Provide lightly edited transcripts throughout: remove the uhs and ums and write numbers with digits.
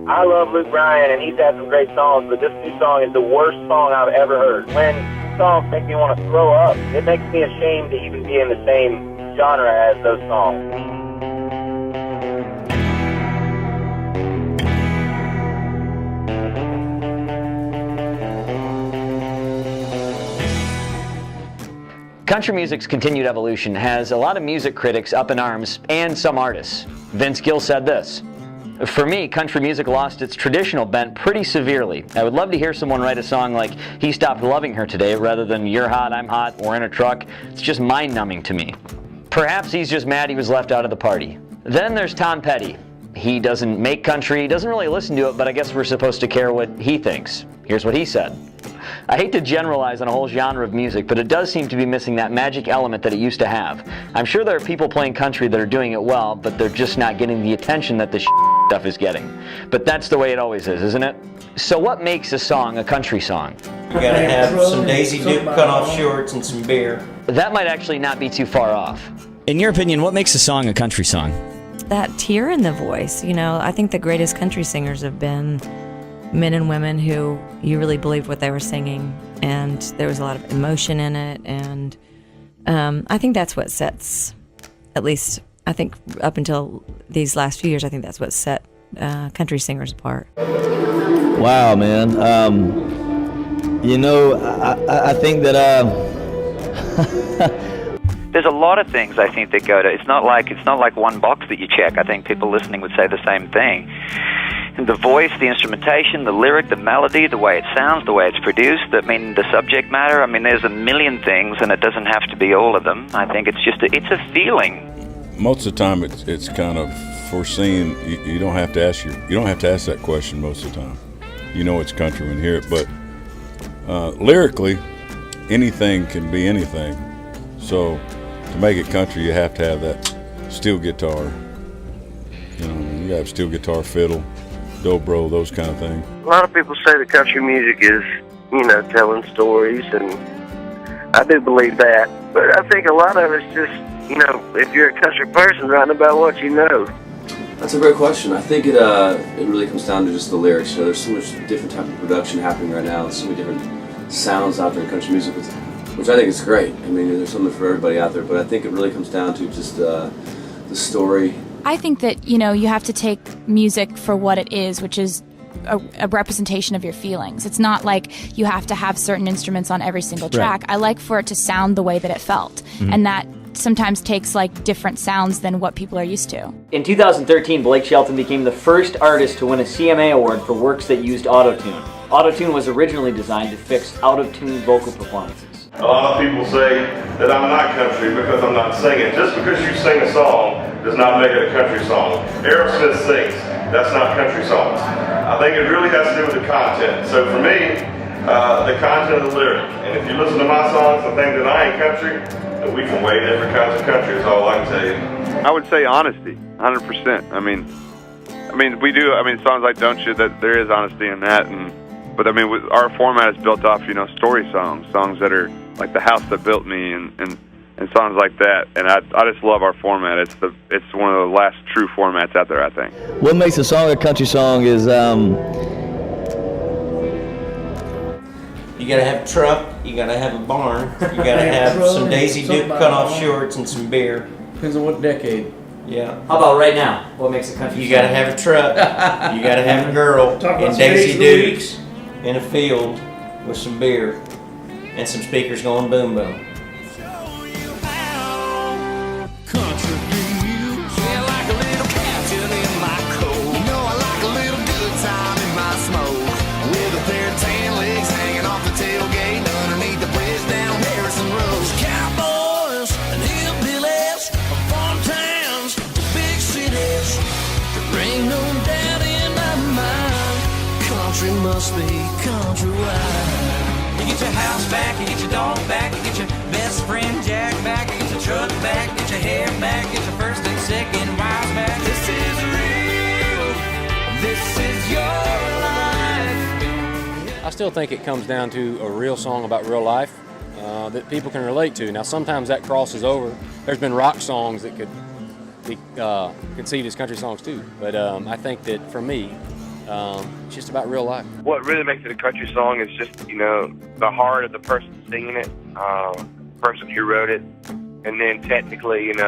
I love Luke Bryan, and he's had some great songs, but this new song is the worst song I've ever heard. When songs make me want to throw up, it makes me ashamed to even be in the same genre as those songs. Country music's continued evolution has a lot of music critics up in arms, and some artists. Vince Gill said this: "For me, country music lost its traditional bent pretty severely. I would love to hear someone write a song like He Stopped Loving Her Today rather than You're Hot, I'm Hot, We're in a Truck. It's just mind-numbing to me." Perhaps he's just mad he was left out of the party. Then there's Tom Petty. He doesn't make country, doesn't really listen to it, but I guess we're supposed to care what he thinks. Here's what he said: "I hate to generalize on a whole genre of music, but it does seem to be missing that magic element that it used to have. I'm sure there are people playing country that are doing it well, but they're just not getting the attention that the stuff is getting. But that's the way it always is, isn't it?" So what makes a song a country song? You gotta have some Daisy Duke cut-off shorts and some beer. That might actually not be too far off. In your opinion, what makes a song a country song? That tear in the voice. You know, I think the greatest country singers have been men and women who you really believed what they were singing, and there was a lot of emotion in it, and I think that's what sets, at least I think up until these last few years, I think that's what set country singers apart. Wow, man. I think that There's a lot of things I think that go to. It's not like one box that you check. I think people listening would say the same thing. The voice, the instrumentation, the lyric, the melody, the way it sounds, the way it's produced, the subject matter. I mean, there's a million things, and it doesn't have to be all of them. I think it's just it's a feeling. Most of the time, it's kind of foreseen. You don't have to ask that question most of the time. You know it's country when you hear it, but lyrically, anything can be anything. So to make it country, you have to have that steel guitar. You have steel guitar, fiddle, dobro, those kind of things. A lot of people say that country music is, telling stories, and I do believe that. But I think a lot of it's just, if you're a country person, writing about what you know. That's a great question. I think it really comes down to just the lyrics. There's so much different type of production happening right now. There's so many different sounds out there in country music, which I think is great. I mean, there's something for everybody out there, but I think it really comes down to just the story. I think that, you have to take music for what it is, which is a representation of your feelings. It's not like you have to have certain instruments on every single track. Right. I like for it to sound the way that it felt, and that sometimes takes different sounds than what people are used to. In 2013, Blake Shelton became the first artist to win a CMA award for works that used autotune. Autotune was originally designed to fix out-of-tune vocal performances. A lot of people say that I'm not country because I'm not singing. Just because you sing a song does not make it a country song. Aerosmith sings. That's not country songs. I think it really has to do with the content. So for me, the content of the lyric. And if you listen to my songs and think that I ain't country, then we from way different kinds of country is all I can tell you. I would say honesty, 100%. I mean, we do. Songs like "Don't You," that there is honesty in that, but our format is built off, story songs that are like "The House That Built Me" and songs like that. And I just love our format. It's one of the last true formats out there, I think. What makes a song a country song is You gotta have a truck, you gotta have a barn, you gotta have some Daisy Duke cut-off shorts and some beer. Depends on what decade. Yeah. How about right now? What makes a country You song? gotta have a truck, you gotta have a girl in Daisy Dukes in a field with some beer and some speakers going boom boom. Must be countrywide. You get your house back, you get your dog back, you get your best friend Jack back, you get your truck back, get your hair back, get your first and second wives back. This is real. This is your life. I still think it comes down to a real song about real life that people can relate to. Now, sometimes that crosses over. There's been rock songs that could be conceived as country songs too, but I think that for me, It's just about real life. What really makes it a country song is just, the heart of the person singing it, the person who wrote it, and then technically, it's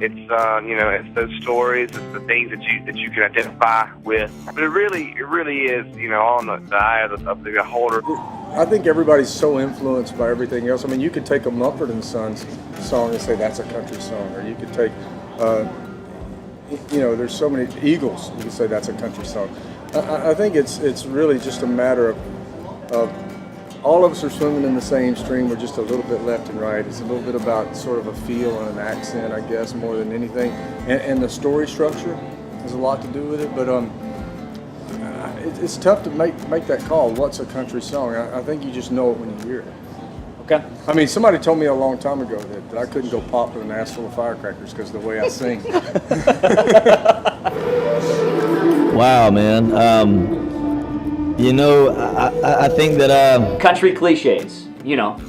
it's those stories, it's the things that you can identify with. But it really is, on the eye of the beholder. I think everybody's so influenced by everything else. I mean, you could take a Mumford & Sons song and say that's a country song, or you could take, there's so many Eagles. You could say that's a country song. I think it's really just a matter of all of us are swimming in the same stream. We're just a little bit left and right. It's a little bit about sort of a feel and an accent, I guess, more than anything. And the story structure has a lot to do with it. But it's tough to make that call. What's a country song? I think you just know it when you hear it. Okay. I mean, somebody told me a long time ago that I couldn't go pop with an ass full of firecrackers because of the way I sing. wow, man. I think that country cliches.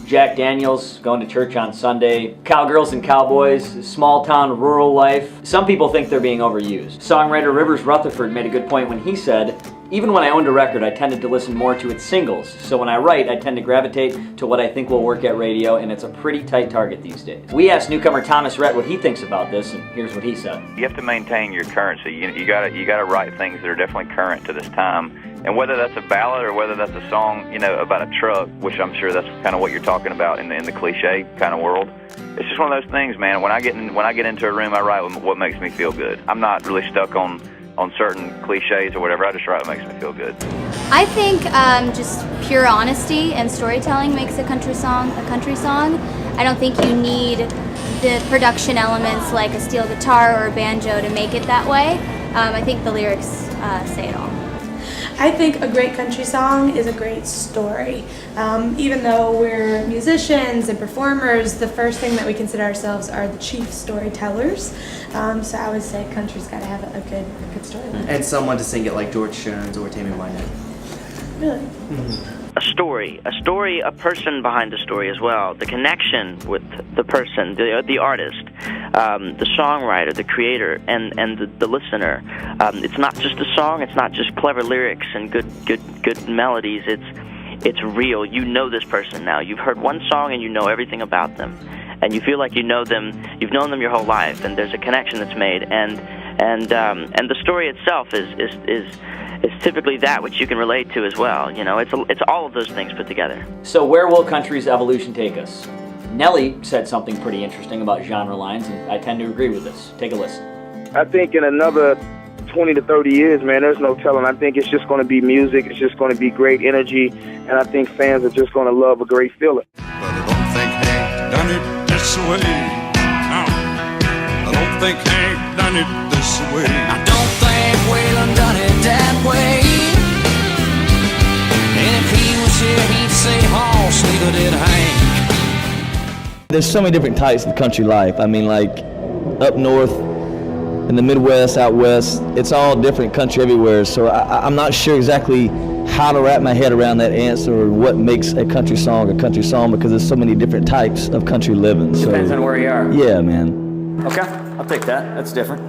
Jack Daniels, going to church on Sunday, cowgirls and cowboys, small town rural life. Some people think they're being overused. Songwriter Rutherford made a good point when he said, even when I owned a record, I tended to listen more to its singles. So when I write, I tend to gravitate to what I think will work at radio, and it's a pretty tight target these days. We asked newcomer Thomas Rhett what he thinks about this, and here's what he said. You have to maintain your currency. You gotta write things that are definitely current to this time. And whether that's a ballad or whether that's a song, about a truck, which I'm sure that's kind of what you're talking about in the cliche kind of world. It's just one of those things, man. When I get into a room, I write what makes me feel good. I'm not really stuck on certain cliches or whatever. I just write what makes me feel good. I think just pure honesty and storytelling makes a country song a country song. I don't think you need the production elements like a steel guitar or a banjo to make it that way. I think the lyrics say it all. I think a great country song is a great story. Even though we're musicians and performers, the first thing that we consider ourselves are the chief storytellers. So I would say country's got to have a good story. And someone to sing it like George Jones or Tammy Wynette. Really? Mm-hmm. A story, a person behind the story as well. The connection with the person, the artist, the songwriter, the creator, and the listener. It's not just a song. It's not just clever lyrics and good melodies. It's real. You know this person now. You've heard one song and you know everything about them, and you feel like you know them. You've known them your whole life, and there's a connection that's made. And the story itself is typically that which you can relate to as well. It's all of those things put together. So where will country's evolution take us? Nelly said something pretty interesting about genre lines, and I tend to agree with this. Take a listen. I think in another 20 to 30 years, man, there's no telling. I think it's just going to be music. It's just going to be great energy, and I think fans are just going to love a great feeling. But I don't think Hank done it this way. No. I don't think Hank done it this way. I don't think Waylon done it that way. And if he was here, he'd say, "Hoss, neither did Hank." there's so many different types of country life. I mean, like up north, in the Midwest, out west, it's all different country everywhere. So I'm not sure exactly how to wrap my head around that answer or what makes a country song because there's so many different types of country living. Depends on where you are. Yeah, man. Okay, I'll take that. That's different.